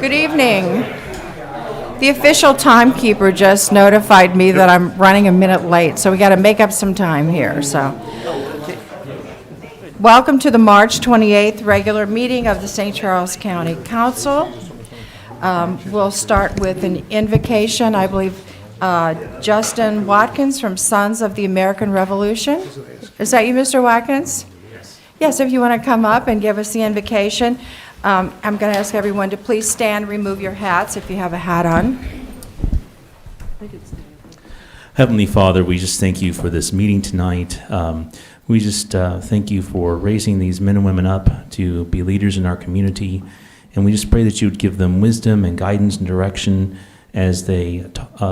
Good evening. The official timekeeper just notified me that I'm running a minute late, so we got to make up some time here. So, welcome to the March 28th regular meeting of the St. Charles County Council. We'll start with an invocation. I believe Justin Watkins from Sons of the American Revolution. Is that you, Mr. Watkins? Yes, if you want to come up and give us the invocation. I'm going to ask everyone to please stand, remove your hats if you have a hat on. Heavenly Father, we just thank you for this meeting tonight. We just thank you for raising these men and women up to be leaders in our community. And we just pray that you would give them wisdom and guidance and direction as they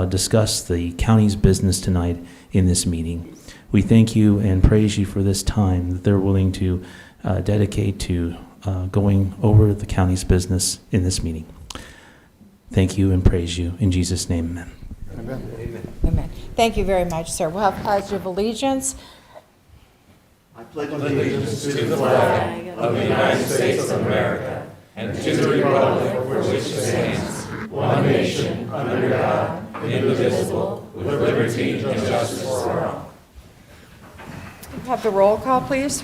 discuss the county's business tonight in this meeting. We thank you and praise you for this time that they're willing to dedicate to going over the county's business in this meeting. Thank you and praise you. In Jesus' name, amen. Amen. Amen. Thank you very much, sir. We'll have pledge of allegiance. I pledge allegiance to the flag of the United States of America and to the republic for which it stands, one nation, under God, indivisible, with liberty and justice for all. Have the roll call, please.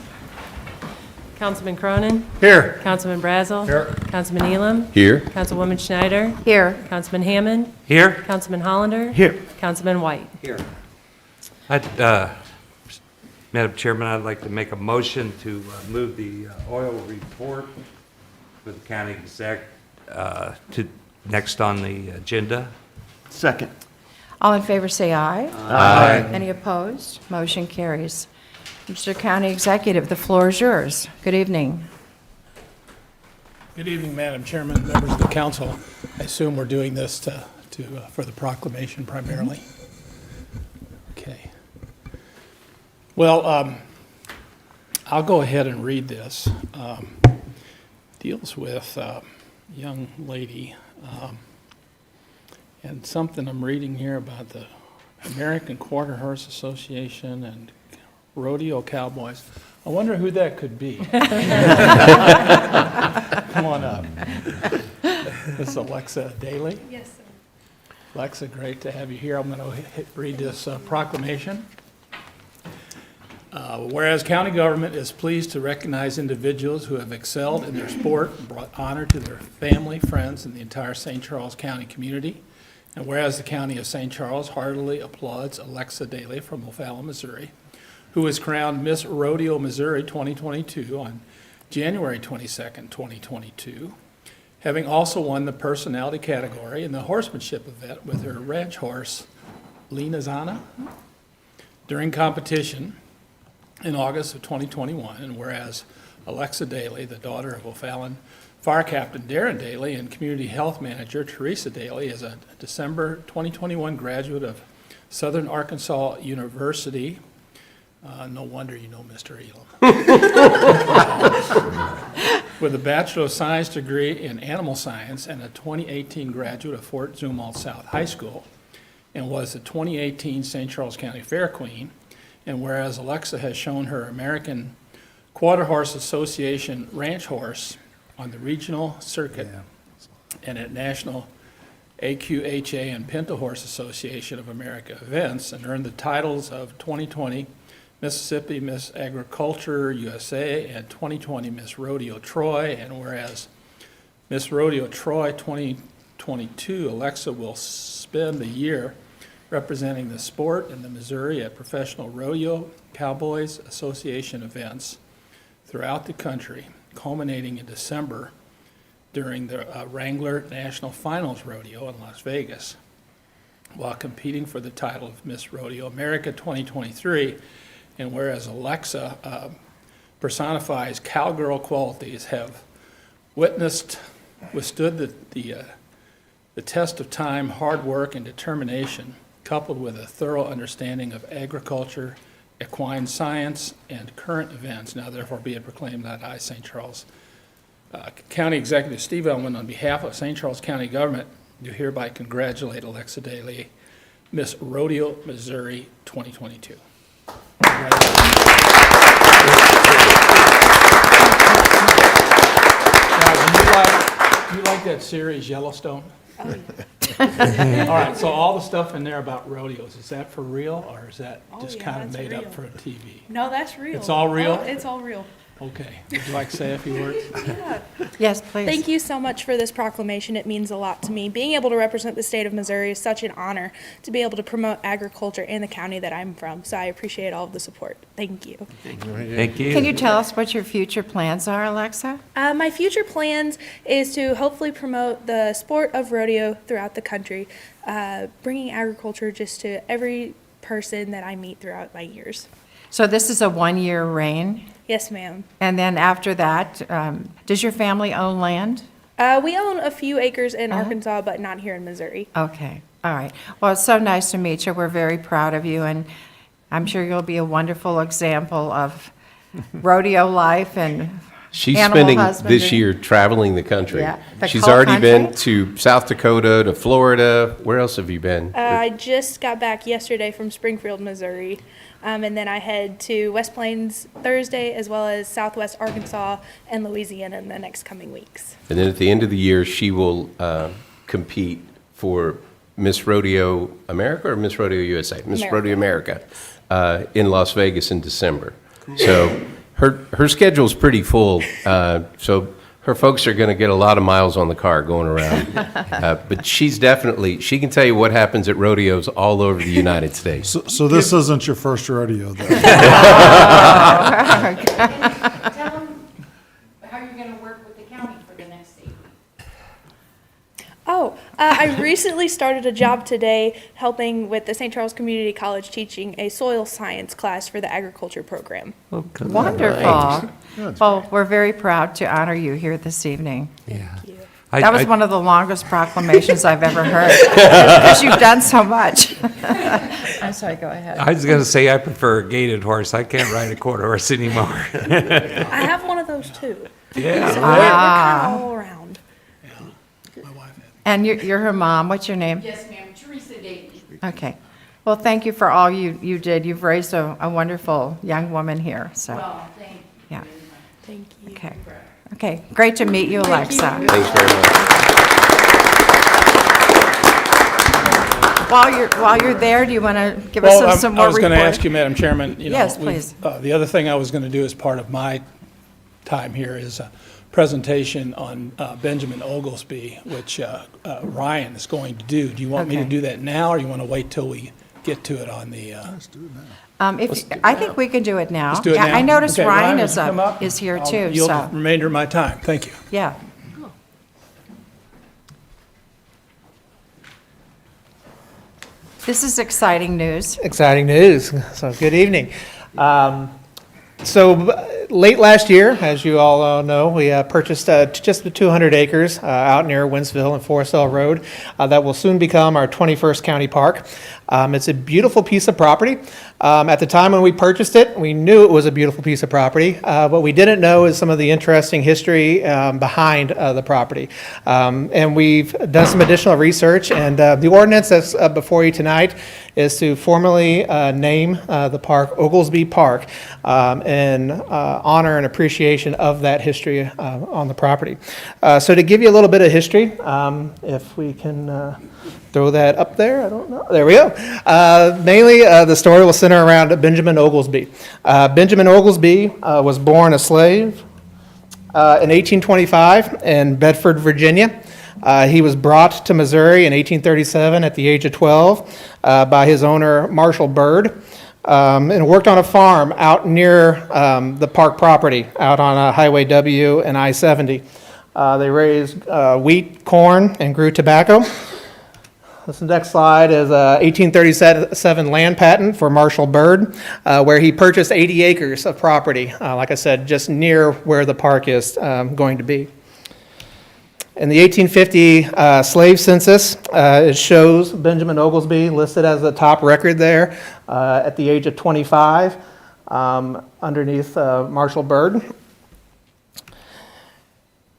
Councilman Cronin? Here. Councilman Brazel? Here. Councilman Elam? Here. Councilwoman Schneider? Here. Councilman Hammond? Here. Councilman Hollander? Here. Councilman White? Here. Madam Chairman, I'd like to make a motion to move the oil report for the county exec to next on the agenda. Second. All in favor say aye. Aye. Any opposed? Motion carries. Mr. County Executive, the floor is yours. Good evening. Good evening, Madam Chairman, members of the council. I assume we're doing this for the proclamation primarily. Okay. Well, I'll go ahead and read this. Deals with a young lady and something I'm reading here about the American Quarter Horse Association and rodeo cowboys. I wonder who that could be. Come on up. This is Alexa Daly. Yes, sir. Alexa, great to have you here. I'm going to read this proclamation. Whereas county government is pleased to recognize individuals who have excelled in their sport and brought honor to their family, friends, and the entire St. Charles County community. And whereas the county of St. Charles heartily applauds Alexa Daly from O'Fallon, Missouri, who was crowned Miss Rodeo Missouri 2022 on January 22nd, 2022, having also won the personality category in the horsemanship event with her ranch horse, Lena Zana, during competition in August of 2021. And whereas Alexa Daly, the daughter of O'Fallon Fire Captain Darren Daly and Community Health Manager Teresa Daly, is a December 2021 graduate of Southern Arkansas University. No wonder you know Mr. Elam. With a Bachelor of Science degree in Animal Science and a 2018 graduate of Fort Zumwalt South High School, and was the 2018 St. Charles County Fair Queen. And whereas Alexa has shown her American Quarter Horse Association ranch horse on the regional circuit and at national AQHA and Pinto Horse Association of America events, and earned the titles of 2020 Mississippi Miss Agriculture USA and 2020 Miss Rodeo Troy. And whereas Miss Rodeo Troy 2022, Alexa will spend the year representing the sport in the Missouri at professional rodeo cowboys association events throughout the country, culminating in December during the Wrangler National Finals Rodeo in Las Vegas, while competing for the title of Miss Rodeo America 2023. And whereas Alexa personifies cowgirl qualities, have withstood the test of time, hard work, and determination, coupled with a thorough understanding of agriculture, equine science, and current events. Now therefore be it proclaimed that I, St. Charles County Executive Steve Ellman, on behalf of St. Charles County government, do hereby congratulate Alexa Daly, Miss Rodeo Missouri 2022. that series Yellowstone? Oh, yeah. All right, so all the stuff in there about rodeos, is that for real, or is that just kind of made up for TV? No, that's real. It's all real? Oh, it's all real. Okay. Would you like to say a few words? Yes, please. Thank you so much for this proclamation. It means a lot to me. Being able to represent the state of Missouri is such an honor to be able to promote agriculture in the county that I'm from. So I appreciate all of the support. Thank you. Thank you. Can you tell us what your future plans are, Alexa? My future plans is to hopefully promote the sport of rodeo throughout the country, bringing agriculture just to every person that I meet throughout my years. So this is a one-year reign, Yes, ma'am. and then after that, does your family own land? We own a few acres in Arkansas, but not here in Missouri. Okay, all right. Well, it's so nice to meet you. We're very proud of you, and I'm sure you'll be a wonderful example of rodeo life and She's animal spending husbandry. this year traveling the country. Yeah, the She's whole already been country? to South Dakota, to Florida. Where else have you been? I just got back yesterday from Springfield, Missouri, and then I head to West Plains Thursday, as well as Southwest Arkansas and Louisiana in the next coming weeks. And then at the end of the year, she will compete for Miss Rodeo America or Miss Rodeo USA? Miss America. Rodeo America in Las Vegas in December. So her schedule's pretty full. So her folks are going to get a lot of miles on the car going around. But she can tell you what happens at rodeos all over the United States. So this isn't your first rodeo, then? Tell them how you're going to work with the county for the next 8 weeks. Oh, I recently started a job today helping with the St. Charles Community College teaching a soil science class for the agriculture program. Wonderful. Well, we're very proud to honor you here this evening. Yeah. That was one of the longest proclamations I've ever heard, because you've done so much. I'm sorry, go ahead. I was going to say I prefer a gaited horse. I can't ride a quarter horse anymore. I have one of those too. Yeah. So we're kind of all around. And you're her mom. What's your name? Yes, ma'am. Teresa Davey. Okay. Well, thank you for all you did. You've raised a wonderful young woman here, so, Well, thank you. yeah. Thank you. Okay. Okay, great to meet you, Alexa. Thanks very much. While you're there, do you want to give us some more I was going to report? ask you, Madam Chairman, Yes, please. The other thing I was going to do as part of my time here is a presentation on Benjamin Oglesby, which Ryan is going to do. Do you want me to Okay. do that now, or you want to wait till we get to it on the? I think we can do it now. Let's do it Yeah, now. I noticed Okay, Ryan would you come up? is here I'll too, yield so, the remainder of my time. Thank you. yeah. This is exciting news. Exciting news. So good evening. Late last year, as you all know, we purchased just the 200 acres out near Winsfield and Forestell Road that will soon become our 21st county park. It's a beautiful piece of property. At the time when we purchased it, we knew it was a beautiful piece of property. What we didn't know is some of the interesting history behind the property. And we've done some additional research, and the ordinance that's before you tonight is to formally name the park Oglesby Park in honor and appreciation of that history on the property. So to give you a little bit of history, if we can throw that up there, I don't know. There we go. Mainly, the story will center around Benjamin Oglesby. Benjamin Oglesby was born a slave in 1825 in Bedford, Virginia. He was brought to Missouri in 1837 at the age of 12 by his owner, Marshall Bird, and worked on a farm out near the park property, out on Highway W and I-70. They raised wheat, corn, and grew tobacco. This next slide is a 1837 land patent for Marshall Bird, where he purchased 80 acres of property, like I said, just near where the park is going to be. In the 1850 slave census, it shows Benjamin Oglesby listed as the top record there at the age of 25, underneath Marshall Bird.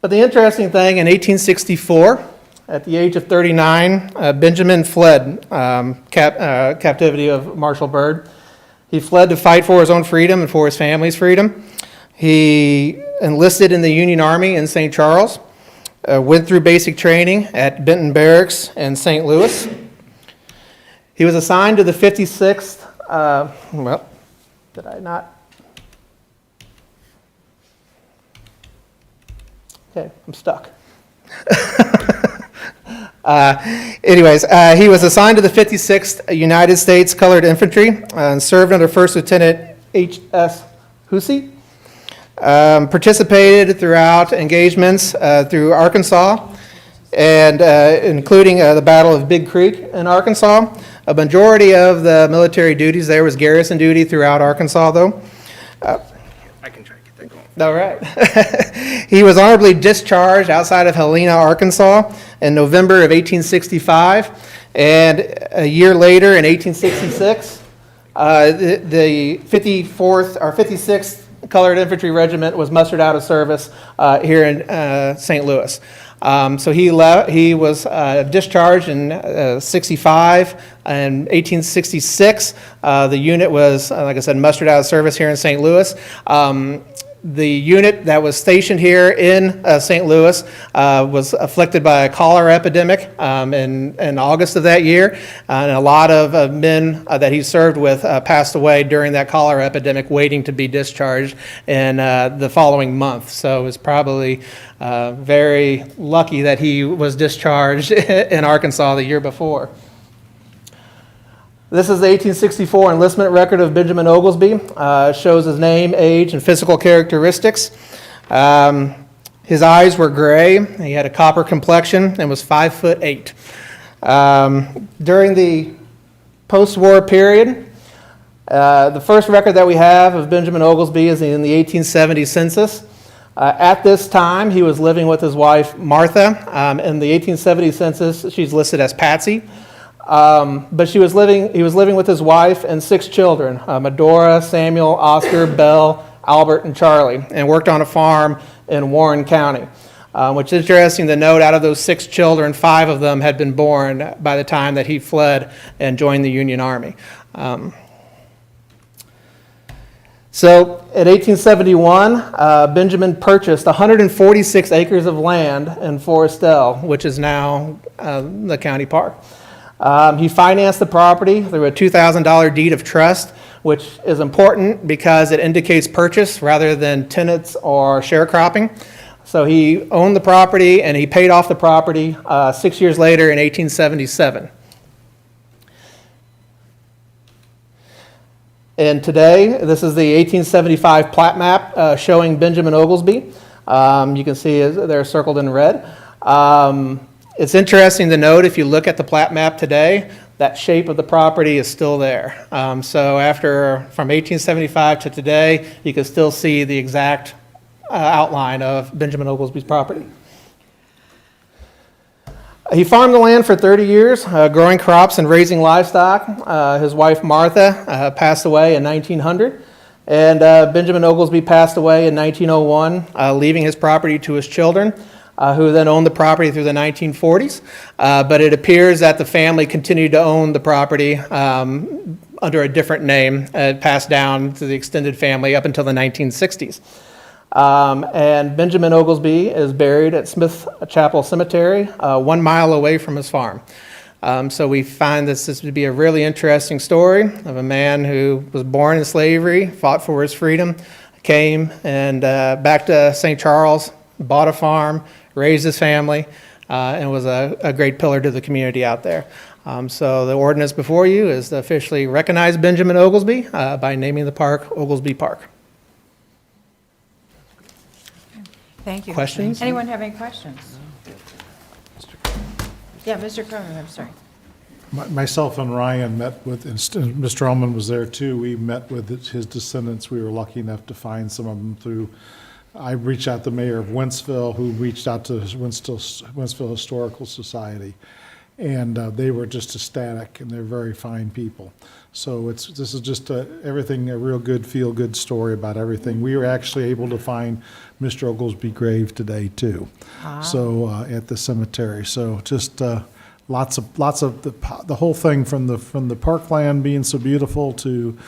But the interesting thing, in 1864, at the age of 39, Benjamin fled captivity of Marshall Bird. He fled to fight for his own freedom and for his family's freedom. He enlisted in the Union Army in St. Charles. Went through basic training at Benton Barracks in St. Louis. He was assigned to the 56th, did I not? Okay, I'm stuck. He was assigned to the 56th United States Colored Infantry and served under First Lieutenant H.S. Hussey. Participated throughout engagements through Arkansas, and including the Battle of Big Creek in Arkansas. A majority of the military duties there was garrison duty throughout Arkansas, though. I can try to get that going. All right. He was honorably discharged outside of Helena, Arkansas in November of 1865, and a year later in 1866, the 54th or 56th Colored Infantry Regiment was mustered out of service here in St. Louis. So he was discharged in 65. In 1866, the unit was, like I said, mustered out of service here in St. Louis. The unit that was stationed here in St. Louis was afflicted by a cholera epidemic in August of that year, and a lot of men that he served with passed away during that cholera epidemic, waiting to be discharged in the following month. So it was probably very lucky that he was discharged in Arkansas the year before. This is the 1864 enlistment record of Benjamin Oglesby. Shows his name, age, and physical characteristics. His eyes were gray. He had a copper complexion and was 5'8". During the post-war period, the first record that we have of Benjamin Oglesby is in the 1870 census. At this time, he was living with his wife, Martha. In the 1870 census, she's listed as Patsy. But he was living with his wife and 6 children, Medora, Samuel, Oscar, Belle, Albert, and Charlie, and worked on a farm in Warren County. Which is interesting to note, out of those 6 children, 5 of them had been born by the time that he fled and joined the Union Army. So in 1871, Benjamin purchased 146 acres of land in Forestell, which is now the county park. He financed the property through a $2,000 deed of trust, which is important because it indicates purchase rather than tenants or sharecropping. So he owned the property and he paid off the property 6 years later in 1877. And today, this is the 1875 plat map showing Benjamin Oglesby. You can see they're circled in red. It's interesting to note, if you look at the plat map today, that shape of the property is still there. So from 1875 to today, you can still see the exact outline of Benjamin Oglesby's property. He farmed the land for 30 years, growing crops and raising livestock. His wife, Martha, passed away in 1900. And Benjamin Oglesby passed away in 1901, leaving his property to his children, who then owned the property through the 1940s. But it appears that the family continued to own the property under a different name. It passed down to the extended family up until the 1960s. And Benjamin Oglesby is buried at Smith Chapel Cemetery, 1 mile away from his farm. So we find this to be a really interesting story of a man who was born in slavery, fought for his freedom, came and back to St. Charles, bought a farm, raised his family, and was a great pillar to the community out there. So the ordinance before you is to officially recognize Benjamin Oglesby by naming the park Oglesby Park. Thank you. Questions? Anyone have any questions? Yeah, Mr. Cronin, I'm sorry. Myself and Ryan met with, and Mr. Ullman was there too, we met with his descendants. We were lucky enough to find some of them through, I reached out to the mayor of Winsfield, who reached out to Winsfield Historical Society. And they were just ecstatic, and they're very fine people. So this is just everything, a real good, feel-good story about everything. We were actually able to find Mr. Oglesby grave today too. So at the cemetery. So just lots of the whole thing from the parkland being so beautiful to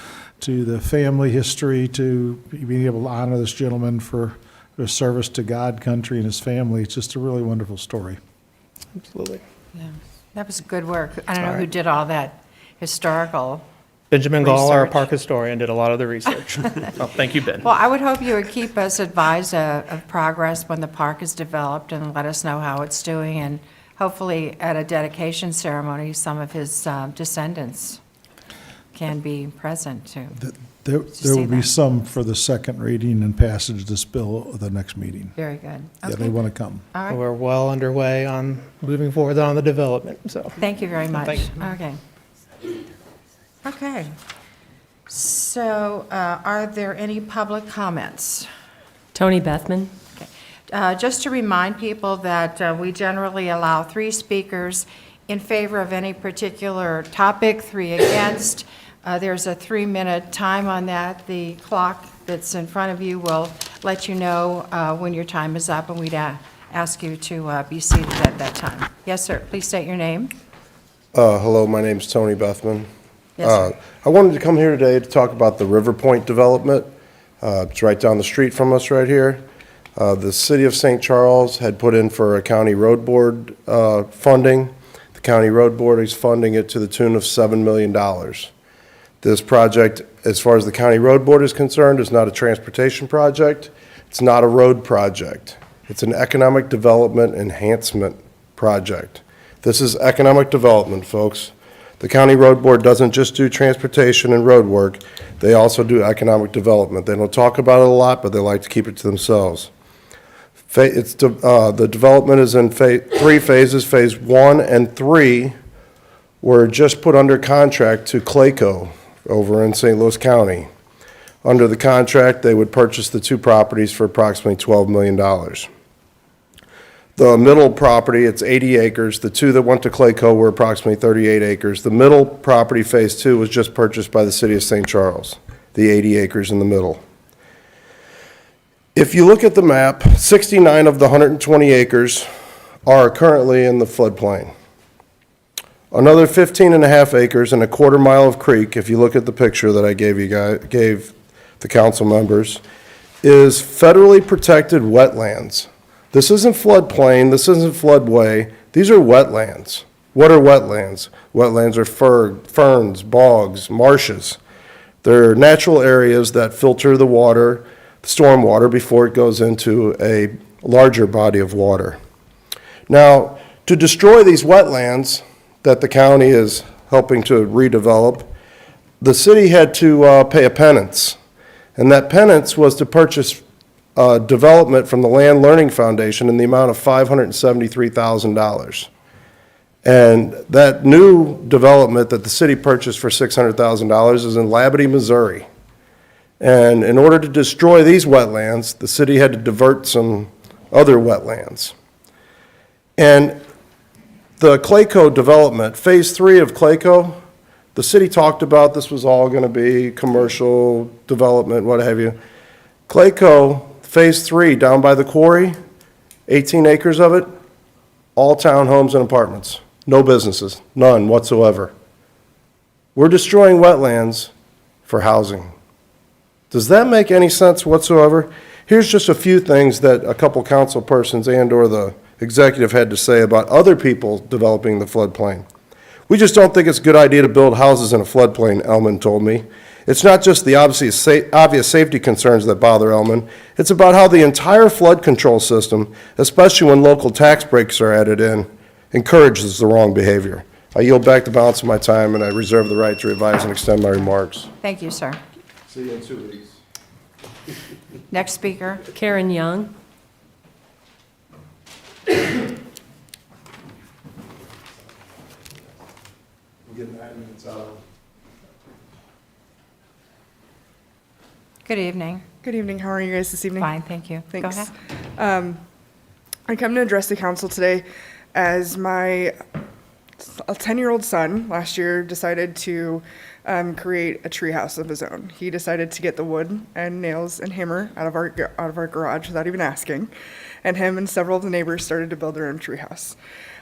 the family history to being able to honor this gentleman for their service to God, country, and his family. It's just a really wonderful story. Absolutely. Yeah, that was good work. I don't know who did all that historical. Benjamin Gall, our Research. park historian, did a lot of the research. Oh, thank you, Ben. Well, I would hope you would keep us advised of progress when the park is developed and let us know how it's doing. And hopefully at a dedication ceremony, some of his descendants can be present too. There see will be that. some for the second reading and passage of this bill at the next meeting. Very good. Yeah, Okay. they want to come. All right. We're well underway on moving forward on the development, so. Thank you very much. Thank you. Okay. Okay. So are there any public comments? Tony Bethman. Just to remind people that we generally allow 3 speakers in favor of any particular topic, 3 against. There's a 3-minute time on that. The clock that's in front of you will let you know when your time is up, and we'd ask you to be seated at that time. Yes, sir. Please state your name. Hello, my name's Tony Bethman. Yes, sir. I wanted to come here today to talk about the River Point development. It's right down the street from us right here. The city of St. Charles had put in for a county road board funding. The county road board is funding it to the tune of $7 million. This project, as far as the county road board is concerned, is not a transportation project. It's not a road project. It's an economic development enhancement project. This is economic development, folks. The county road board doesn't just do transportation and road work. They also do economic development. They don't talk about it a lot, but they like to keep it to themselves. The development is in 3 phases. Phase 1 and 3 were just put under contract to Clayco over in St. Louis County. Under the contract, they would purchase the 2 properties for approximately $12 million. The middle property, it's 80 acres. The 2 that went to Clayco were approximately 38 acres. The middle property, Phase 2, was just purchased by the city of St. Charles, the 80 acres in the middle. If you look at the map, 69 of the 120 acres are currently in the floodplain. Another 15 and a half acres and a quarter mile of creek, if you look at the picture that I gave the council members, is federally protected wetlands. This isn't floodplain, this isn't floodway, these are wetlands. What are wetlands? Wetlands are ferns, bogs, marshes. They're natural areas that filter the water, storm water, before it goes into a larger body of water. Now, to destroy these wetlands that the county is helping to redevelop, the city had to pay a penance. And that penance was to purchase development from the Land Learning Foundation in the amount of $573,000. And that new development that the city purchased for $600,000 is in Labadie, Missouri. And in order to destroy these wetlands, the city had to divert some other wetlands. And the Clayco development, Phase 3 of Clayco, the city talked about this was all going to be commercial development, what have you. Clayco, Phase 3, down by the quarry, 18 acres of it, all townhomes and apartments. No businesses, none whatsoever. We're destroying wetlands for housing. Does that make any sense whatsoever? Here's just a few things that a couple council persons and/or the executive had to say about other people developing the floodplain. We just don't think it's a good idea to build houses in a floodplain, Elman told me. It's not just the obvious safety concerns that bother Elman. It's about how the entire flood control system, especially when local tax breaks are added in, encourages the wrong behavior. I yield back the balance of my time, and I reserve the right to revise and extend my remarks. Thank you, sir. See you in 2 weeks. Next speaker. Karen Young. Good evening. Good evening. How are you guys this evening? Fine, thank you. Go Thanks. ahead. I come to address the council today as a 10-year-old son last year decided to create a treehouse of his own. He decided to get the wood and nails and hammer out of our garage without even asking, and him and several of the neighbors started to build their own treehouse.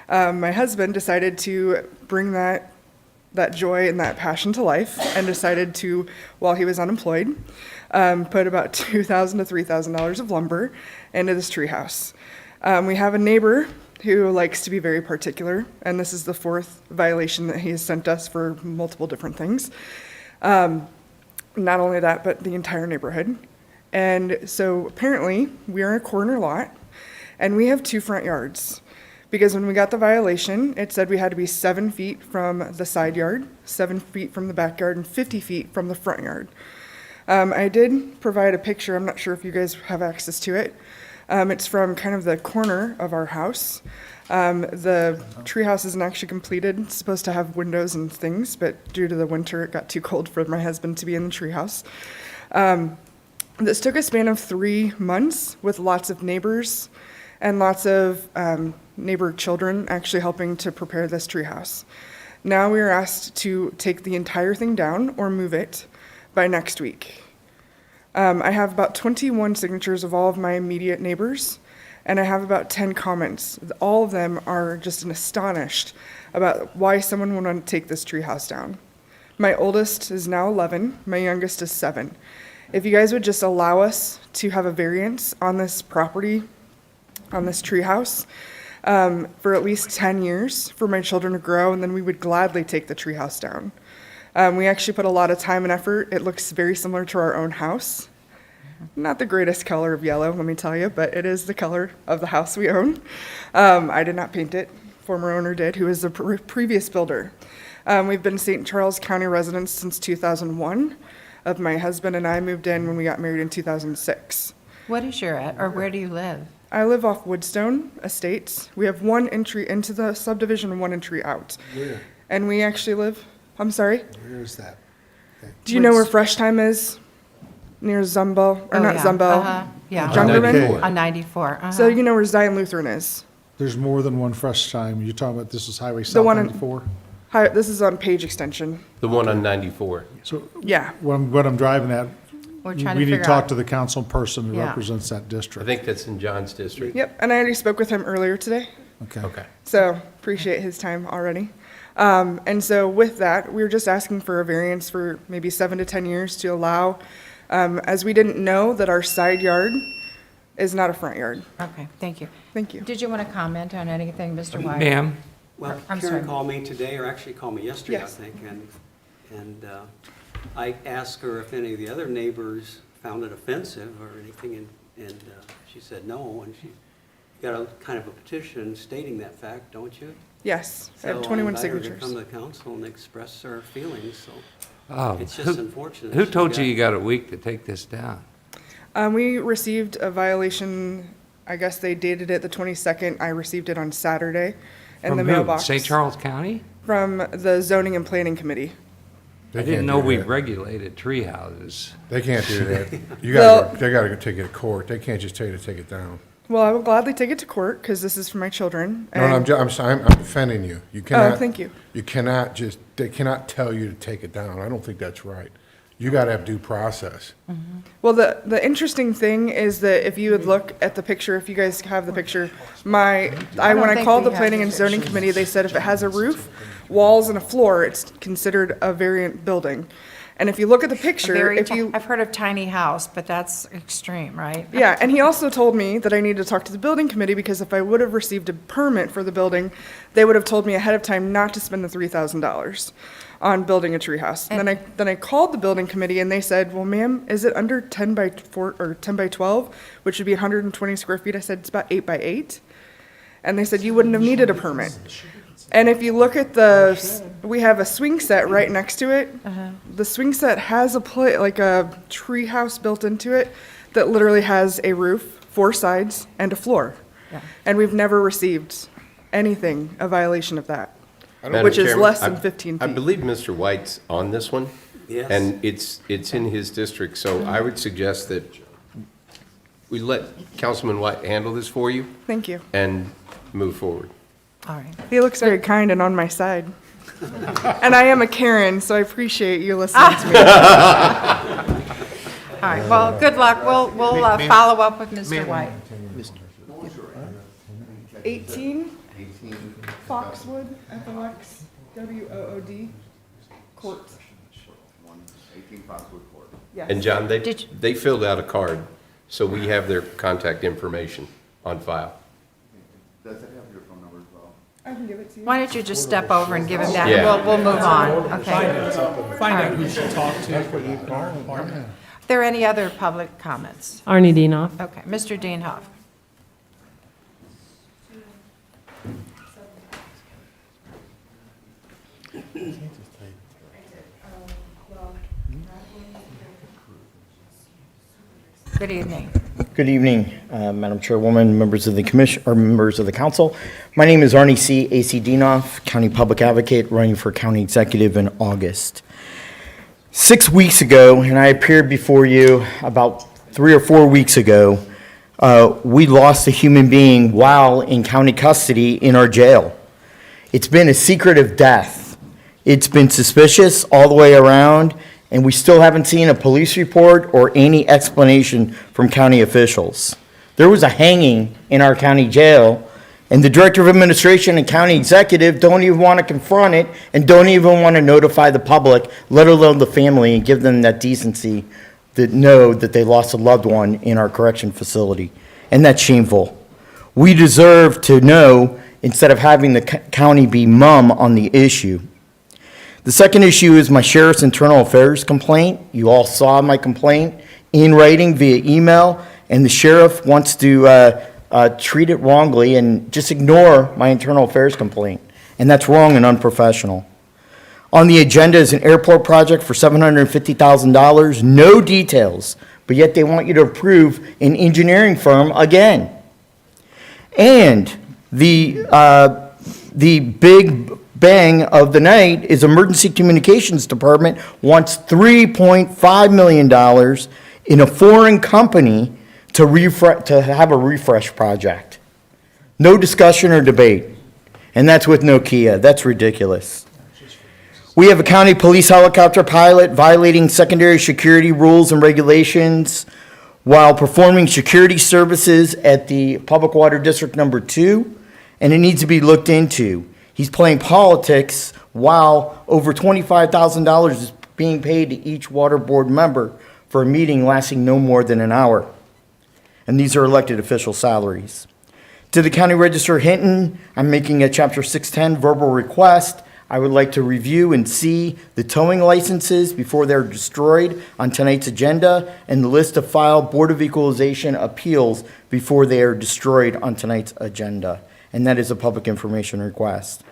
My husband decided to bring that that joy and that passion to life and decided to, while he was unemployed, put about $2,000 to $3,000 of lumber into this treehouse. We have a neighbor who likes to be very particular, and this is the 4th violation that he has sent us for multiple different things. Not only that, but the entire neighborhood. And so apparently we are a corner lot and we have 2 front yards. Because when we got the violation, it said we had to be 7 feet from the side yard, 7 feet from the backyard, and 50 feet from the front yard. I did provide a picture. I'm not sure if you guys have access to it. It's from kind of the corner of our house. The treehouse isn't actually completed. It's supposed to have windows and things, but due to the winter, it got too cold for my husband to be in the treehouse. This took a span of 3 months with lots of neighbors and lots of neighbor children actually helping to prepare this treehouse. Now we are asked to take the entire thing down or move it by next week. I have about 21 signatures of all of my immediate neighbors, and I have about 10 comments. All of them are just astonished about why someone would want to take this treehouse down. My oldest is now 11, my youngest is 7. If you guys would just allow us to have a variance on this property, on this treehouse, for at least 10 years for my children to grow, and then we would gladly take the treehouse down. We actually put a lot of time and effort. It looks very similar to our own house. Not the greatest color of yellow, let me tell you, but it is the color of the house we own. I did not paint it. Former owner did, who was the previous builder. We've been St. Charles County residents since 2001. My husband and I moved in when we got married in 2006. What is your, or where do you live? I live off Woodstone Estates. We have 1 entry into the subdivision and 1 entry out. Where? And we actually live, I'm sorry? Where is that? Do you know where Fresh Time is? Near Zumbo, or Oh, not yeah. Zumbo? Yeah. Jungerman? On 94. So you know where Zion Lutheran is? There's more than one Fresh Time. You're talking about this is Highway The South one in- 94? Hi, this is on Page Extension. The one on 94. So Yeah. what I'm driving at, We're we trying to need to figure talk out. to the council person who Yeah. represents that I district. think that's in John's district. Yep, and I already spoke with him earlier today, Okay. Okay. so appreciate his time already. And so with that, we were just asking for a variance for maybe 7 to 10 years to allow, as we didn't know that our side yard is not a front yard. Okay, thank you. Thank you. Did you want to comment on anything, Mr. White? Ma'am? Well, I'm Karen sorry. called me today, or actually called me yesterday, I Yes. think, and I asked her if any of the other neighbors found it offensive or anything, and she said no, and she got a kind of a petition stating that fact, don't you? Yes, I have 21 So I invited her signatures. to come to the council and express her feelings, so Oh, it's just unfortunate. Who she told you got- you got a week to take this down? We received a violation, I guess they dated it the 22nd. I received it on Saturday in the From who? mailbox. St. Charles County? From the Zoning and Planning Committee. I didn't know we regulated tree houses. They can't do that. Well- They gotta take it to court. They can't just tell you to take it down. Well, I will gladly take it to court because this is for my children. No, I'm, and- ju- I'm, sorry, I'm defending you. You cannot. thank you. You cannot just, they cannot tell you to take it down. I don't think that's right. You gotta have due process. Well, the interesting thing is that if you would look at the picture, if you guys have the picture, when I think called we the have Planning the and Zoning Committee, they said if it has a roof, walls, and a floor, it's considered a variant building. And if you look at the picture, if you, I've heard of tiny house, but that's extreme, right? yeah, and he also told me that I need to talk to the building committee because if I would have received a permit for the building, they would have told me ahead of time not to spend the $3,000 on building a treehouse. And then I called the building committee and they said, well, ma'am, is it under 10 by 4 or 10 by 12, which would be 120 square feet? I said, it's about 8 by 8. And they said, you wouldn't have needed a permit. And if you look at we have a swing set right next to it. The swing set has like a tree house built into it that literally has a roof, 4 sides, and a floor. Yeah. And we've never received anything, a violation of that, Madam which is Chairman, less than 15 I feet. believe Mr. White's on this one. Yes. And it's in his district, so I would suggest that we let Councilman White handle this for you Thank you. and move forward. All right. He looks very kind and on my side. And I am a Karen, so I appreciate you listening to me. All right, well, good luck. We'll follow up with Mr. White. 18 Foxwood, FOX, WOOD. Court. Yes. And John, Did you- they filled out a card, so we have their contact information on file. Does it have your phone number as well? I can give it to you. Why don't you just step over and give him that? Yeah. We'll move on, okay? Find out who should talk to. Are there any other public comments? Arnie Deanoff. Okay, Mr. Dienhoff. Good evening. Good evening, Madam Chairwoman, members of the commission, or members of the council. My name is Arnie C. Deanoff, County Public Advocate, running for County Executive in August. 6 weeks ago, and I appeared before you about 3 or 4 weeks ago, we lost a human being while in county custody in our jail. It's been a secretive death. It's been suspicious all the way around, and we still haven't seen a police report or any explanation from county officials. There was a hanging in our county jail, and the Director of Administration and County Executive don't even want to confront it and don't even want to notify the public, let alone the family, and give them that decency that know that they lost a loved one in our correction facility. And that's shameful. We deserve to know instead of having the county be mum on the issue. The second issue is my sheriff's internal affairs complaint. You all saw my complaint in writing via email, and the sheriff wants to treat it wrongly and just ignore my internal affairs complaint. And that's wrong and unprofessional. On the agenda is an airport project for $750,000, no details, but yet they want you to approve an engineering firm again. And the big bang of the night is Emergency Communications Department wants $3.5 million in a foreign company to have a refresh project. No discussion or debate. And that's with Nokia. That's ridiculous. We have a county police helicopter pilot violating secondary security rules and regulations while performing security services at the Public Water District Number 2, and it needs to be looked into. He's playing politics while over $25,000 is being paid to each water board member for a meeting lasting no more than an hour. And these are elected official salaries. To the County Register Hinton, I'm making a Chapter 610 verbal request. I would like to review and see the towing licenses before they're destroyed on tonight's agenda, and the list of filed Board of Equalization appeals before they are destroyed on tonight's agenda. And that is a public information request.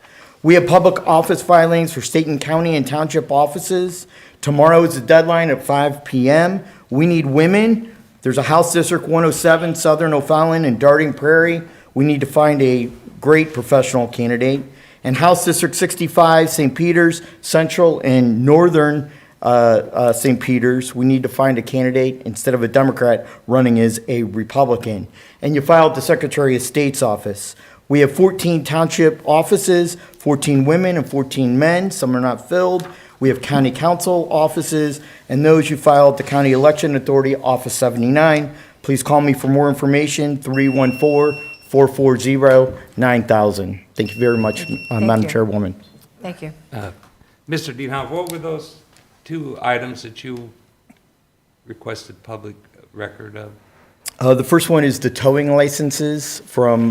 We have public office filings for state and county and township offices. Tomorrow is the deadline at 5 p.m. We need women. There's a House District 107, Southern O'Fallon and Darting Prairie. We need to find a great professional candidate. And House District 65, St. Peters, Central and Northern St. Peters, we need to find a candidate instead of a Democrat running as a Republican. And you file at the Secretary of State's office. We have 14 township offices, 14 women and 14 men. Some are not filled. We have county council offices, and those you file at the County Election Authority, Office 79. Please call me for more information, 314-440-9000. Thank you very much, Madam you. Chairwoman. Thank you. Mr. Deanoff, what were those two items that you requested public record of? The first one is the towing licenses from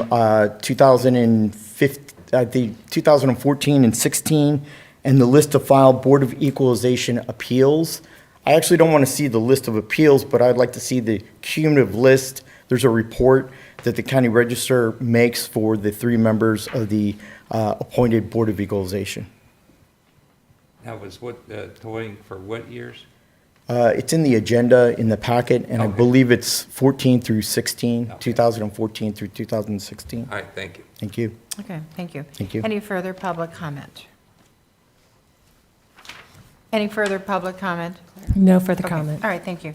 2014 and 16, and the list of filed Board of Equalization appeals. I actually don't want to see the list of appeals, but I'd like to see the cumulative list. There's a report that the County Register makes for the 3 members of the appointed Board of Equalization. That was what, towing for what years? It's in the agenda in the packet, and I Okay. believe it's 14 through 16, Okay. 2014 through 2016. All right, thank you. Thank you. Okay, thank you. Thank you. Any further public comment? Any further public comment? No further Okay, comment. All right, thank you.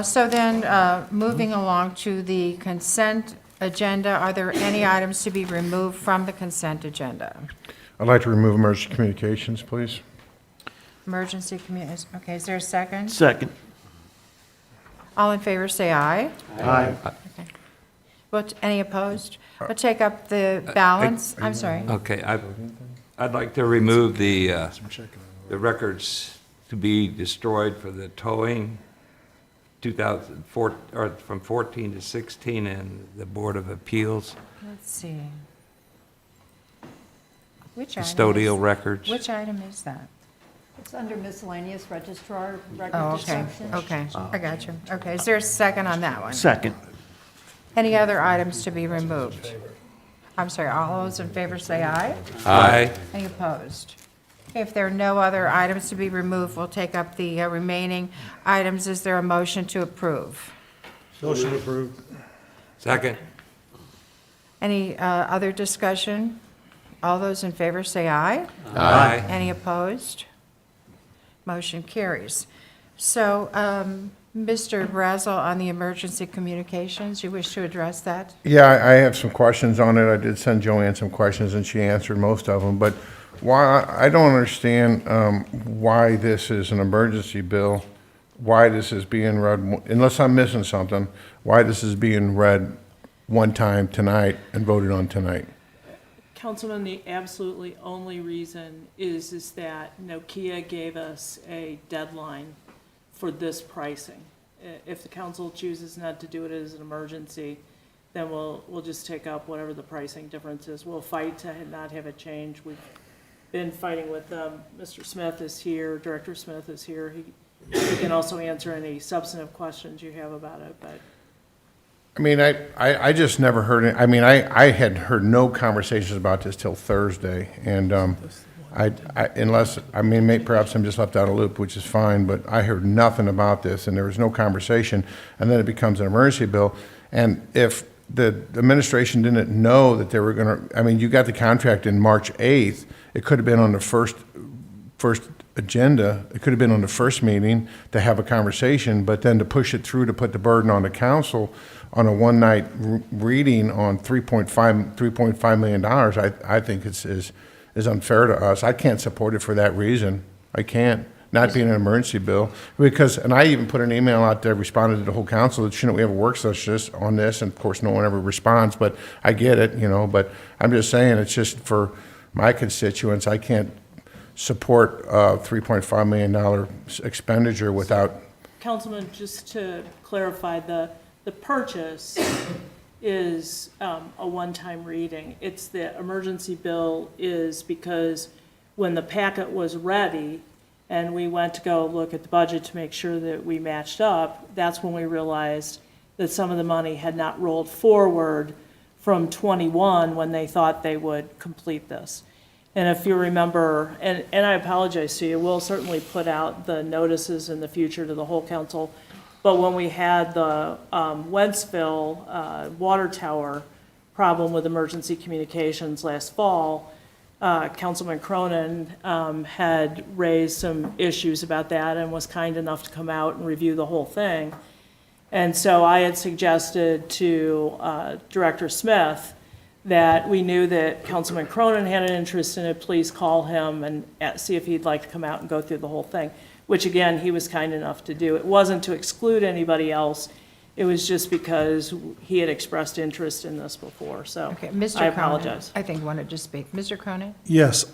So then, moving along to the consent agenda, are there any items to be removed from the consent agenda? I'd like to remove emergency communications, please. Emergency communities, okay, is there a second? Second. All in favor, say aye. Aye. Okay. Any opposed? We'll take up the balance, I'm sorry. Okay, I'd like to remove the the records to be destroyed for the towing 2004, or from 14 to 16, and the Board of Appeals. Let's see. Which item Custodial is- records. Which item is that? It's under miscellaneous registrar Oh, record okay, destruction. okay, I got you. Okay, is there a second on that one? Second. Any other items to be removed? I'm sorry, all those in favor say aye. Aye. Any opposed? If there are no other items to be removed, we'll take up the remaining items. Is there a motion to approve? Motion approved. Second. Any other discussion? All those in favor say aye. Aye. Any opposed? Motion carries. So, Mr. Brazel, on the emergency communications, you wish to address that? Yeah, I have some questions on it. I did send Joanne some questions, and she answered most of them. But why, I don't understand why this is an emergency bill, why this is being read, unless I'm missing something, why this is being read one time tonight and voted on tonight. Councilman, the absolutely only reason is that Nokia gave us a deadline for this pricing. If the council chooses not to do it as an emergency, then we'll just take up whatever the pricing difference is. We'll fight to not have it change. We've been fighting with them. Mr. Smith is here, Director Smith is here. He can also answer any substantive questions you have about it, but. I mean, I just never heard it. I mean, I had heard no conversations about this till Thursday, and unless, I mean, perhaps I'm just left out of the loop, which is fine, but I heard nothing about this, and there was no conversation, and then it becomes an emergency bill. And if the administration didn't know that they were going to, I mean, you got the contract in March 8th, it could have been on the first agenda, it could have been on the first meeting to have a conversation, but then to push it through to put the burden on the council on a one-night reading on $3.5 million, I think is unfair to us. I can't support it for that reason. I can't, not being an emergency bill. Because, and I even put an email out there, responded to the whole council, that shouldn't we have a work session on this? And of course, no one ever responds, but I get it, you know, but I'm just saying, it's just for my constituents, I can't support a $3.5 million expenditure without. Councilman, just to clarify, the purchase is a one-time reading. It's the emergency bill is because when the packet was ready and we went to go look at the budget to make sure that we matched up, that's when we realized that some of the money had not rolled forward from 21 when they thought they would complete this. And if you remember, and I apologize to you, we'll certainly put out the notices in the future to the whole council. But when we had the Winsfield water tower problem with emergency communications last fall, Councilman Cronin had raised some issues about that and was kind enough to come out and review the whole thing. And so I had suggested to Director Smith that we knew that Councilman Cronin had an interest in it, please call him and see if he'd like to come out and go through the whole thing, which again, he was kind enough to do. It wasn't to exclude anybody else. It was just because he had expressed interest in this before, so Okay, Mr. I Cronin, apologize. I think wanted to speak. Mr. Cronin? Yes,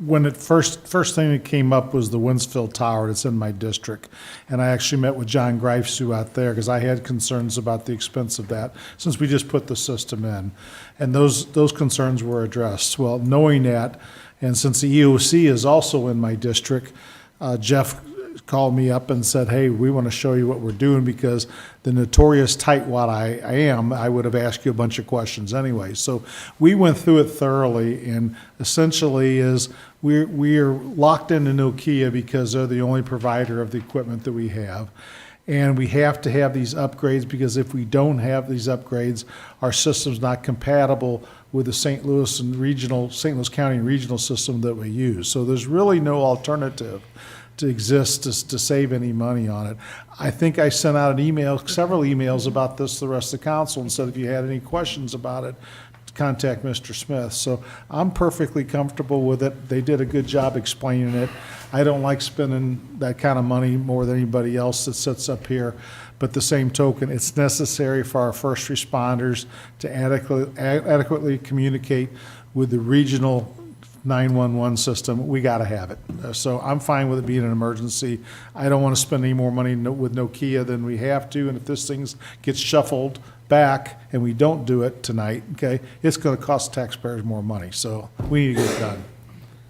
when it first thing that came up was the Winsfield Tower that's in my district. And I actually met with John Greifsue out there because I had concerns about the expense of that since we just put the system in. And those concerns were addressed. Well, knowing that, and since the EOC is also in my district, Jeff called me up and said, hey, we want to show you what we're doing because the notorious tightwad I am, I would have asked you a bunch of questions anyway. So we went through it thoroughly, and essentially is we're locked into Nokia because they're the only provider of the equipment that we have. And we have to have these upgrades because if we don't have these upgrades, our system's not compatible with the St. Louis County regional system that we use. So there's really no alternative to exist to save any money on it. I think I sent out an email, several emails about this to the rest of the council and said if you had any questions about it, contact Mr. Smith. So I'm perfectly comfortable with it. They did a good job explaining it. I don't like spending that kind of money more than anybody else that sits up here. But the same token, it's necessary for our first responders to adequately communicate with the regional 911 system, we got to have it. So I'm fine with it being an emergency. I don't want to spend any more money with Nokia than we have to, and if this thing gets shuffled back and we don't do it tonight, okay, it's going to cost taxpayers more money, so we need to get it done.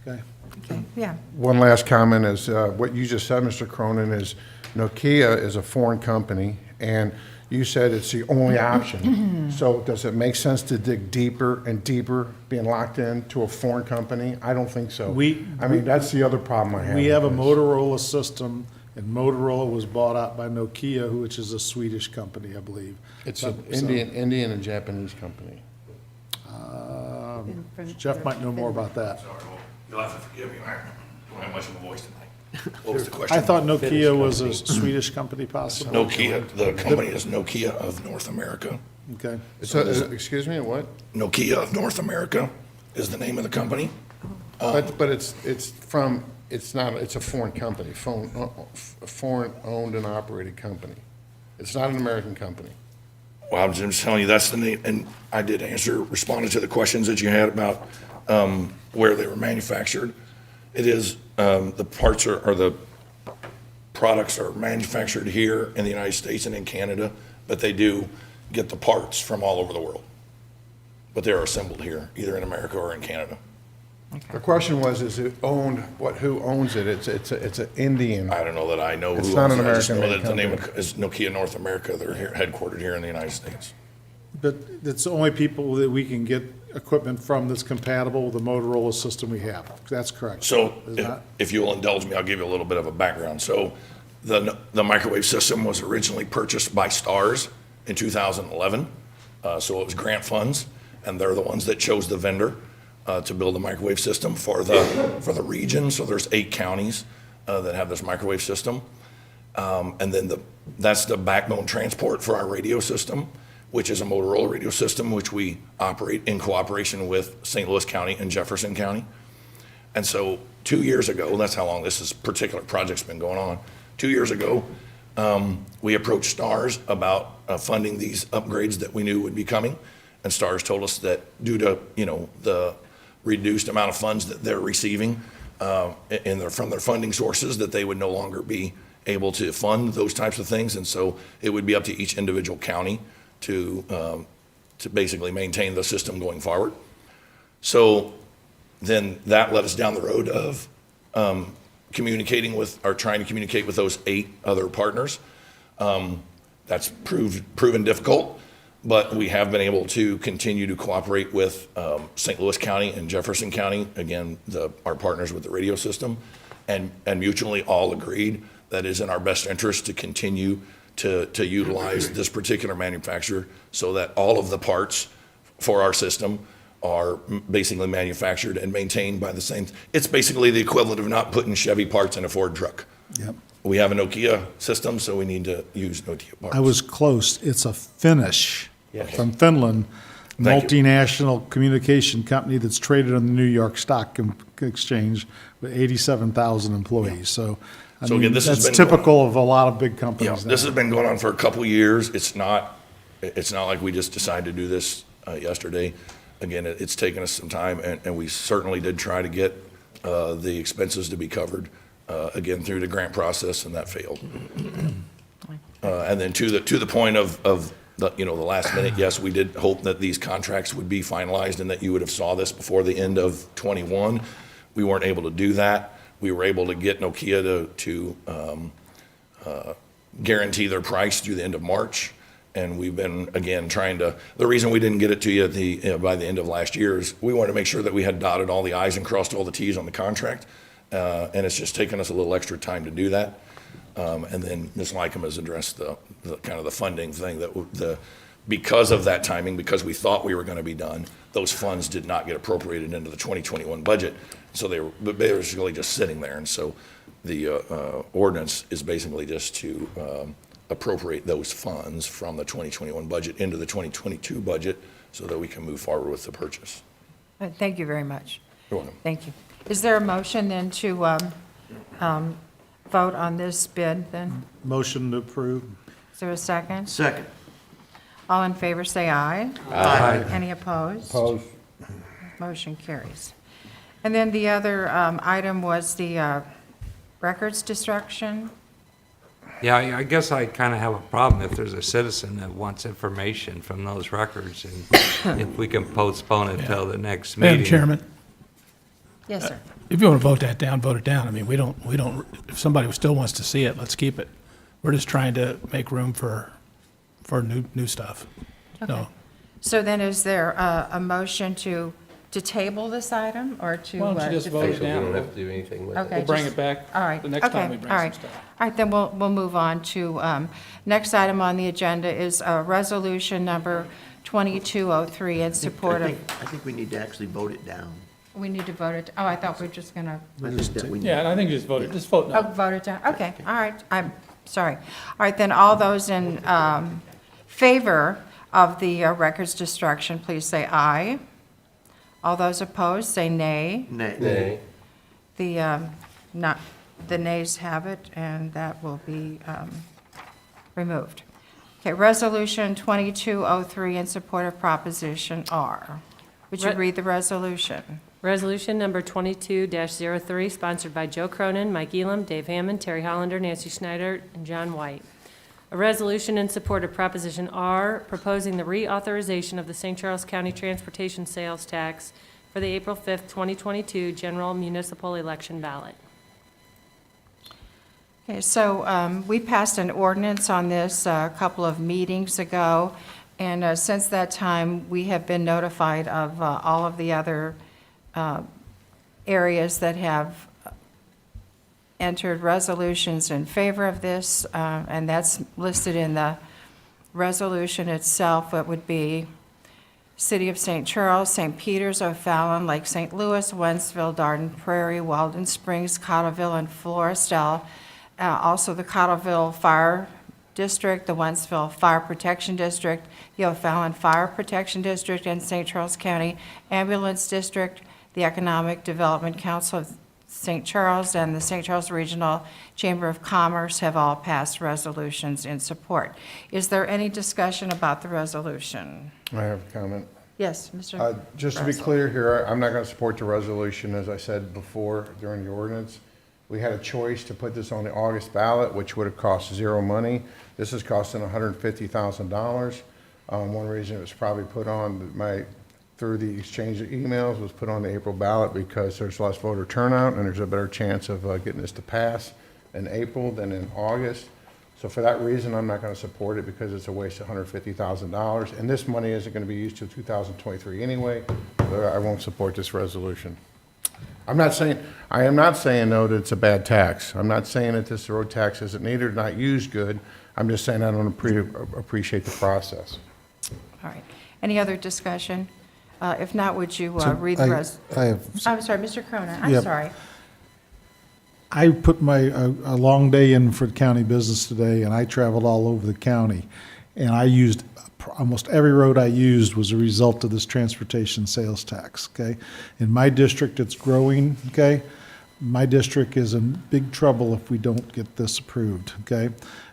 Okay? Okay, yeah. One last comment is, what you just said, Mr. Cronin, is Nokia is a foreign company, and you said it's the only option. So does it make sense to dig deeper and deeper, being locked into a foreign company? I don't think so. That's the other problem I have. We have a with this. Motorola system, and Motorola was bought out by Nokia, which is a Swedish company, I believe. It's an Indian and Japanese company. Jeff might know more about that. You'll have to forgive me, I don't have much of a voice tonight. What was the question? I thought Nokia was a Swedish company possibly. Nokia, the company is Nokia of North America. Okay. Excuse me, what? Nokia of North America is the name of the company. But it's a foreign company, a foreign owned and operated company. It's not an American company. Well, I'm just telling you, that's the name, and I did responded to the questions that you had about where they were manufactured. It is, the parts or the products are manufactured here in the United States and in Canada, but they do get the parts from all over the world. But they're assembled here, either in America or in Canada. The question was, is it owned, who owns it? It's an Indian. I don't know that I know who It's not owns an it. I just know American-made that the name company. is Nokia North America. They're headquartered here in the United States. But it's the only people that we can get equipment from that's compatible with the Motorola system we have. That's correct. So Is that- if you will indulge me, I'll give you a little bit of a background. So the microwave system was originally purchased by STARS in 2011. So it was grant funds, and they're the ones that chose the vendor to build a microwave system for the region. So there's 8 counties that have this microwave system. And then that's the backbone transport for our radio system, which is a Motorola radio system, which we operate in cooperation with St. Louis County and Jefferson County. And so 2 years ago, that's how long this particular project's been going on. 2 years ago, we approached STARS about funding these upgrades that we knew would be coming. And STARS told us that due to, the reduced amount of funds that they're receiving from their funding sources, that they would no longer be able to fund those types of things. And so it would be up to each individual county to basically maintain the system going forward. So then that led us down the road of trying to communicate with those 8 other partners. That's proven difficult, but we have been able to continue to cooperate with St. Louis County and Jefferson County, again, our partners with the radio system, and mutually all agreed that it's in our best interest to continue to utilize this particular manufacturer so that all of the parts for our system are basically manufactured and maintained by the same. It's basically the equivalent of not putting Chevy parts in a Ford truck. Yep. We have a Nokia system, so we need to use Nokia parts. I was close. It's a Finnish Yes. from Finland, Thank you. multinational communication company that's traded on the New York Stock Exchange with 87,000 employees. So, I So again, mean, this has that's been typical of a lot of big Yeah, companies. this now. has been going on for a couple of years. It's not like we just decided to do this yesterday. Again, it's taken us some time, and we certainly did try to get the expenses to be covered, again, through the grant process, and that failed. And then to the point of the last minute, yes, we did hope that these contracts would be finalized and that you would have saw this before the end of '21. We weren't able to do that. We were able to get Nokia to guarantee their price through the end of March. And we've been, again, the reason we didn't get it to you by the end of last year is we wanted to make sure that we had dotted all the I's and crossed all the T's on the contract. And it's just taken us a little extra time to do that. And then Ms. Lycom has addressed the kind of the funding thing because of that timing, because we thought we were going to be done, those funds did not get appropriated into the 2021 budget. So they were basically just sitting there. And so the ordinance is basically just to appropriate those funds from the 2021 budget into the 2022 budget so that we can move forward with the purchase. Thank you very much. You're welcome. Thank you. Is there a motion then to vote on this bid then? Motion to approve. Is there a second? Second. All in favor, say aye. Aye. Any opposed? Opposed? Motion carries. And then the other item was the records destruction. Yeah, I guess I kind of have a problem if there's a citizen that wants information from those records, and if we can postpone it till the next meeting. Madam Chairman, Yes, sir. if you want to vote that down, vote it down. I mean, we don't, if somebody still wants to see it, let's keep it. We're just trying to make room for new stuff. Okay. So then is there a motion to table this item or to? Why don't you just vote it We down? don't have to do anything with it. Okay. We'll bring just- it back All right. the next time we okay, bring all some right. stuff. All right, then we'll move on to, next item on the agenda is resolution number 2203 in support of, I think we need to actually vote it down. we need to vote it, oh, I thought we were just going to. I think that we need. Yeah, and I think just vote it, just vote Oh, no. vote it down, okay, all right, I'm sorry. All right, then all those in favor of the records destruction, please say aye. All those opposed, say nay. Nay. The nays have it, and that will be removed. Okay, Resolution 2203 in support of Proposition R. Would you read the resolution? Resolution number 22-03, sponsored by Joe Cronin, Mike Elam, Dave Hammond, Terry Hollander, Nancy Schneider, and John White. A resolution in support of Proposition R, proposing the reauthorization of the St. Charles County Transportation Sales Tax for the April 5th, 2022 general municipal election ballot. Okay, so we passed an ordinance on this a couple of meetings ago, and since that time, we have been notified of all of the other areas that have entered resolutions in favor of this, and that's listed in the resolution itself. It would be City of St. Charles, St. Peters, O'Fallon, Lake St. Louis, Winsfield, Darden Prairie, Walden Springs, Cottleville, and Florestal. Also the Cottleville Fire District, the Winsfield Fire Protection District, the O'Fallon Fire Protection District, and St. Charles County Ambulance District, the Economic Development Council of St. Charles, and the St. Charles Regional Chamber of Commerce have all passed resolutions in support. Is there any discussion about the resolution? I have a comment. Yes, Mr. Just to be Brazel. clear here, I'm not going to support the resolution, as I said before during the ordinance. We had a choice to put this on the August ballot, which would have cost zero money. This is costing $150,000. One reason it was probably put on through the exchange of emails was put on the April ballot because there's less voter turnout and there's a better chance of getting this to pass in April than in August. So for that reason, I'm not going to support it because it's a waste of $150,000. And this money isn't going to be used till 2023 anyway, so I won't support this resolution. I am not saying, though, that it's a bad tax. I'm not saying that this road tax isn't needed or not used good. I'm just saying I don't appreciate the process. All right. Any other discussion? If not, would you read the I'm sorry, Mr. Cronin, I'm Yep. sorry. I put a long day in for county business today, and I traveled all over the county. And I used, almost every road I used was a result of this transportation sales tax, okay? In my district, it's growing, okay? My district is in big trouble if we don't get this approved, okay?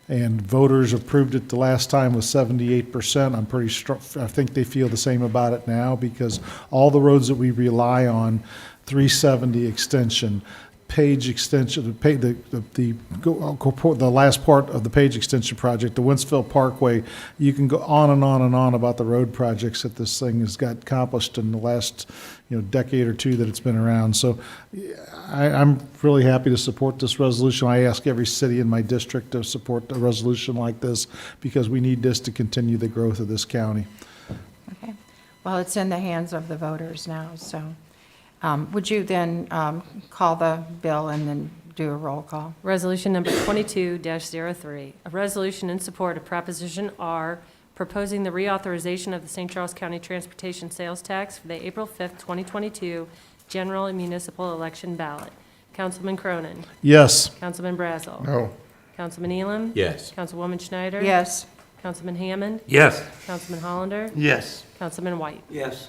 And voters approved it the last time with 78%. I'm pretty strong, I think they feel the same about it now because all the roads that we rely on, 370 extension, Page extension, the last part of the Page extension project, the Winsfield Parkway, you can go on and on and on about the road projects that this thing has got accomplished in the last, decade or two that it's been around. So I'm really happy to support this resolution. I ask every city in my district to support a resolution like this because we need this to continue the growth of this county. Okay. Well, it's in the hands of the voters now, so. Would you then call the bill and then do a roll call? Resolution number 22-03, a resolution in support of Proposition R, proposing the reauthorization of the St. Charles County Transportation Sales Tax for the April 5th, 2022 general and municipal election ballot. Councilman Cronin. Yes. Councilman Brazel. No. Councilman Elam. Yes. Councilwoman Schneider. Yes. Councilman Hammond. Yes. Councilman Hollander. Yes. Councilman White. Yes.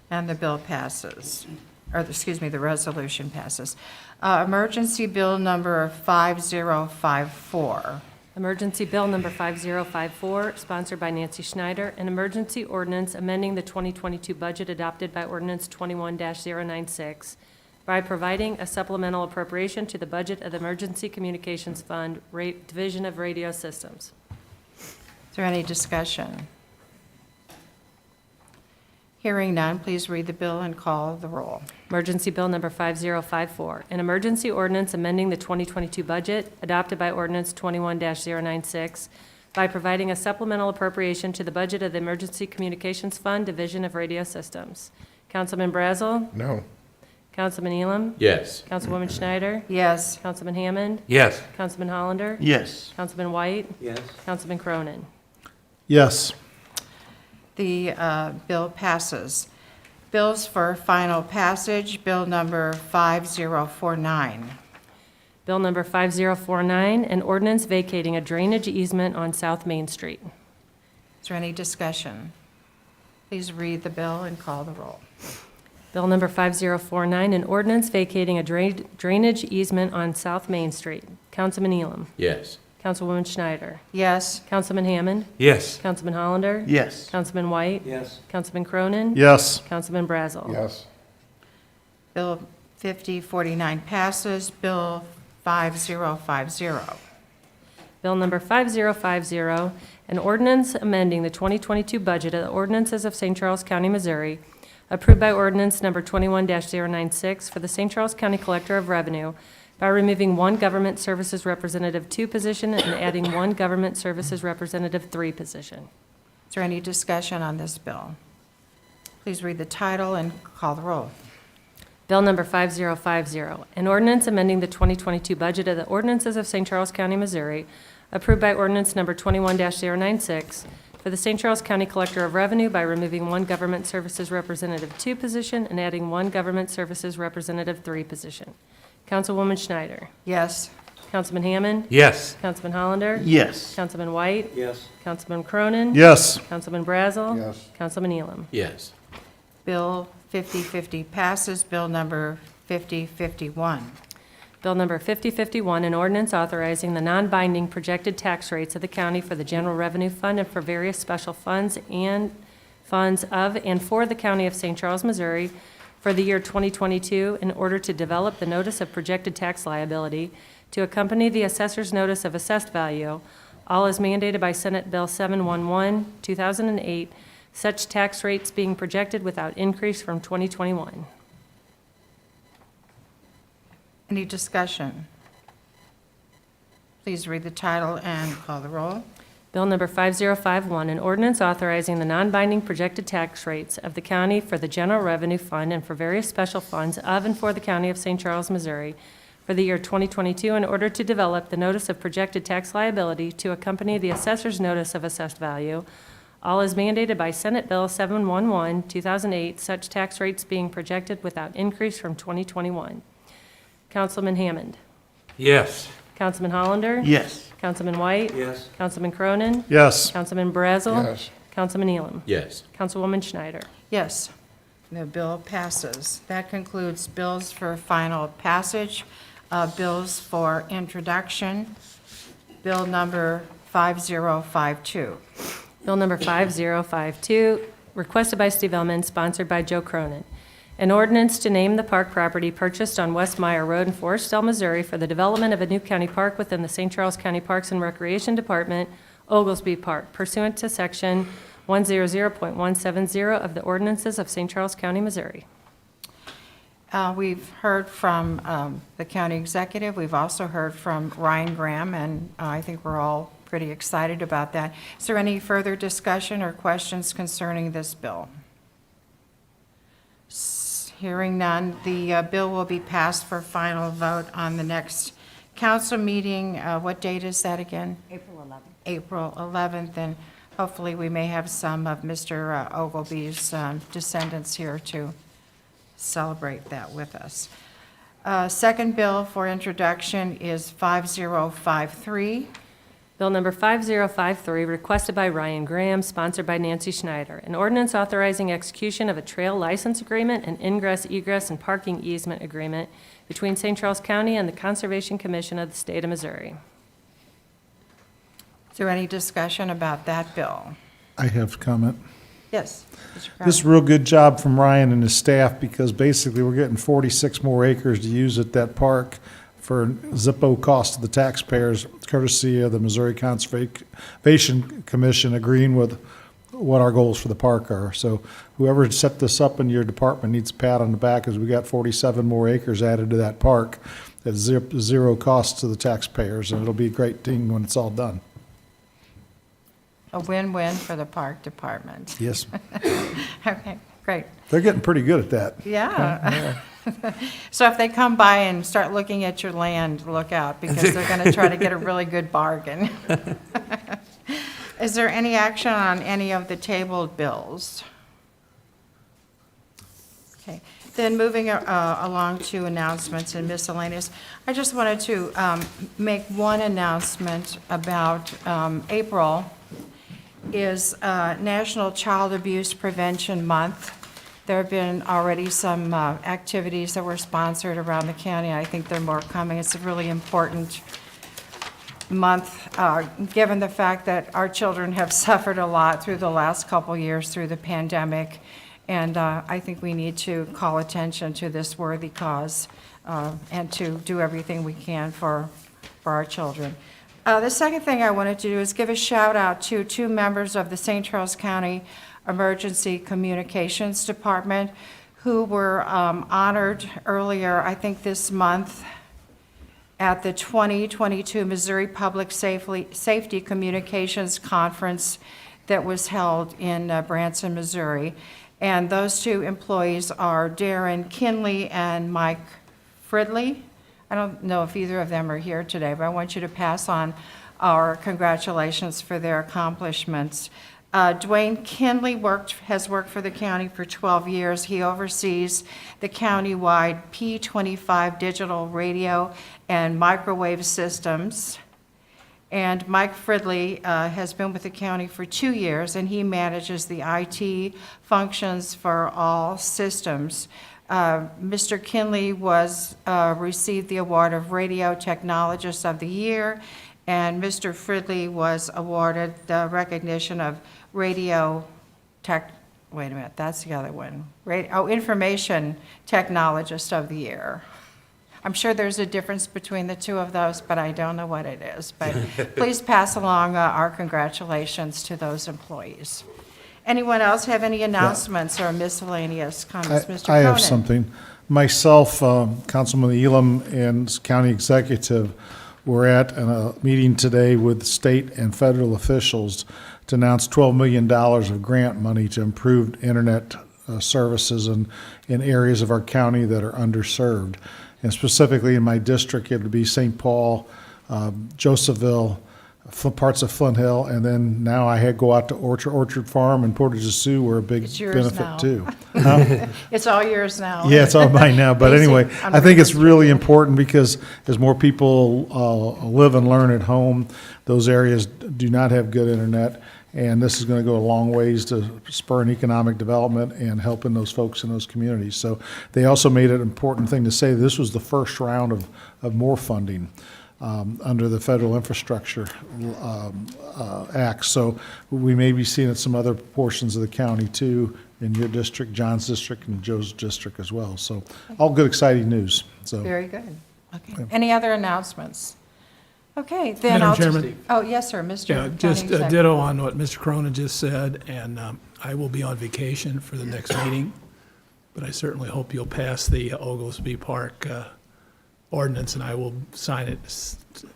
And the bill passes, or excuse me, the resolution passes. Emergency bill number 5054. Emergency Bill Number 5054, sponsored by Nancy Schneider, an emergency ordinance amending the 2022 budget adopted by Ordinance 21-096, by providing a supplemental appropriation to the budget of the Emergency Communications Fund, Division of Radio Systems. Is there any discussion? Hearing none, please read the bill and call the roll. Emergency Bill Number 5054, an emergency ordinance amending the 2022 budget adopted by Ordinance 21-096 by providing a supplemental appropriation to the budget of the Emergency Communications Fund, Division of Radio Systems. Councilman Brazel? No. Councilman Elam? Yes. Councilwoman Schneider? Yes. Councilman Hammond? Yes. Councilman Hollander? Yes. Councilman White? Yes. Councilman Cronin? Yes. The bill passes. Bills for final passage, Bill number 5049. Bill Number 5049, an ordinance vacating a drainage easement on South Main Street. Is there any discussion? Please read the bill and call the roll. Bill Number 5049, an ordinance vacating a drainage easement on South Main Street. Councilman Elam? Yes. Councilwoman Schneider? Yes. Councilman Hammond? Yes. Councilman Hollander? Yes. Councilman White? Yes. Councilman Cronin? Yes. Councilman Brazel? Yes. Bill 5049 passes. Bill 5050. Bill Number 5050, an ordinance amending the 2022 budget of the ordinances of St. Charles County, Missouri, approved by Ordinance Number 21-096 for the St. Charles County Collector of Revenue by removing one Government Services Representative 2 position and adding one Government Services Representative 3 position. Is there any discussion on this bill? Please read the title and call the roll. Bill Number 5050, an ordinance amending the 2022 budget of the ordinances of St. Charles County, Missouri, approved by Ordinance Number 21-096 for the St. Charles County Collector of Revenue by removing one Government Services Representative 2 position and adding one Government Services Representative 3 position. Councilwoman Schneider? Yes. Councilman Hammond? Yes. Councilman Hollander? Yes. Councilman White? Yes. Councilman Cronin? Yes. Councilman Brazel? Yes. Councilman Elam? Yes. Bill 5050 passes. Bill number 5051. Bill Number 5051, an ordinance authorizing the non-binding projected tax rates of the county for the General Revenue Fund and for various special funds and funds of and for the County of St. Charles, Missouri for the year 2022 in order to develop the notice of projected tax liability to accompany the assessor's notice of assessed value, all as mandated by Senate Bill 711, 2008, such tax rates being projected without increase from 2021. Any discussion? Please read the title and call the roll. Bill Number 5051, an ordinance authorizing the non-binding projected tax rates of the county for the General Revenue Fund and for various special funds of and for the County of St. Charles, Missouri for the year 2022 in order to develop the notice of projected tax liability to accompany the assessor's notice of assessed value, all as mandated by Senate Bill 711, 2008, such tax rates being projected without increase from 2021. Councilman Hammond? Yes. Councilman Hollander? Yes. Councilman White? Yes. Councilman Cronin? Yes. Councilman Brazel? Yes. Councilman Elam? Yes. Councilwoman Schneider? Yes. The bill passes. That concludes bills for final passage. Bills for introduction. Bill number 5052. Bill Number 5052, requested by Steve Elman, sponsored by Joe Cronin. An ordinance to name the park property purchased on West Meyer Road in Forestville, Missouri for the development of a new county park within the St. Charles County Parks and Recreation Department, Oglesby Park, pursuant to Section 100.170 of the ordinances of St. Charles County, Missouri. We've heard from the county executive. We've also heard from Ryan Graham, and I think we're all pretty excited about that. Is there any further discussion or questions concerning this bill? Hearing none, the bill will be passed for final vote on the next council meeting. What date is that again? April 11th. April 11th, and hopefully we may have some of Mr. Ogilvy's descendants here to celebrate that with us. Second bill for introduction is 5053. Bill Number 5053, requested by Ryan Graham, sponsored by Nancy Schneider. An ordinance authorizing execution of a trail license agreement and ingress, egress, and parking easement agreement between St. Charles County and the Conservation Commission of the State of Missouri. Is there any discussion about that bill? I have comment. Yes. Mr. Cronin. This is a real good job from Ryan and his staff, because basically we're getting 46 more acres to use at that park for Zippo cost to the taxpayers, courtesy of the Missouri Conservation Commission agreeing with what our goals for the park are. So whoever set this up in your department needs a pat on the back, as we got 47 more acres added to that park at zero cost to the taxpayers, and it'll be a great thing when it's all done. A win-win for the park department. Yes, Okay, great. they're getting pretty good at that. Yeah. So if they come by and start looking at your land, look out, because they're going to try to get a really good bargain. Is there any action on any of the tabled bills? Okay, then moving along to announcements and miscellaneous. I just wanted to make one announcement about April is National Child Abuse Prevention Month. There have been already some activities that were sponsored around the county. I think there are more coming. It's a really important month, given the fact that our children have suffered a lot through the last couple years through the pandemic. And I think we need to call attention to this worthy cause and to do everything we can for our children. The second thing I wanted to do is give a shout out to 2 members of the St. Charles County Emergency Communications Department who were honored earlier, I think this month, at the 2022 Missouri Public Safety Communications Conference that was held in Branson, Missouri. And those 2 employees are Darren Kinley and Mike Fridley. I don't know if either of them are here today, but I want you to pass on our congratulations for their accomplishments. Dwayne Kinley has worked for the county for 12 years. He oversees the countywide P25 digital radio and microwave systems. And Mike Fridley has been with the county for 2 years, and he manages the IT functions for all systems. Mr. Kinley received the award of Radio Technologist of the Year, and Mr. Fridley was awarded the recognition of Radio Tech, wait a minute, that's the other one. Information Technologist of the Year. I'm sure there's a difference between the 2 of those, but I don't know what it is. But please pass along our congratulations to those employees. Anyone else have any announcements or miscellaneous comments? Mr. I have Cronin? something. Myself, Councilman Elam, and County Executive were at a meeting today with state and federal officials to announce $12 million of grant money to improve internet services in areas of our county that are underserved. And specifically in my district, it would be St. Paul, Josephville, parts of Flint Hill, and then now I go out to Orchard Farm and Portage de Sioux, were a big It's yours benefit now. too. It's all yours now. Yeah, it's all mine now, but Basic anyway, I think it's really important because as more people live and learn at home, those areas do not have good internet, and this is going to go a long ways to spur an economic development and helping those folks in those communities. So they also made it an important thing to say this was the first round of more funding under the Federal Infrastructure Act. So we may be seeing it in some other portions of the county too, in your district, John's district, and Joe's district as well. So all good, exciting news. So Very good. Okay. Any other announcements? Okay, then Madam I'll. Chairman? Oh, yes, sir, Mr. Yeah, County just Executive. ditto on what Mr. Cronin just said, and I will be on vacation for the next meeting, but I certainly hope you'll pass the Oglesby Park ordinance, and I will sign it for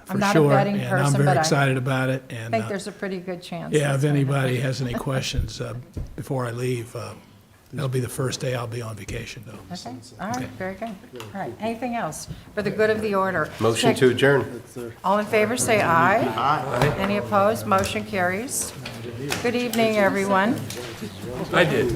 I'm not a sure. betting And person, I'm but very I excited about it. I And think there's a pretty good chance. yeah, if that's going to anybody happen. has any questions before I leave, that'll be the first day I'll be on vacation, though. Okay, all right, very good. All right, anything else for the good of the order? Motion to adjourn. All in favor, say aye. Aye. Any opposed? Motion carries. Good evening, everyone. I did.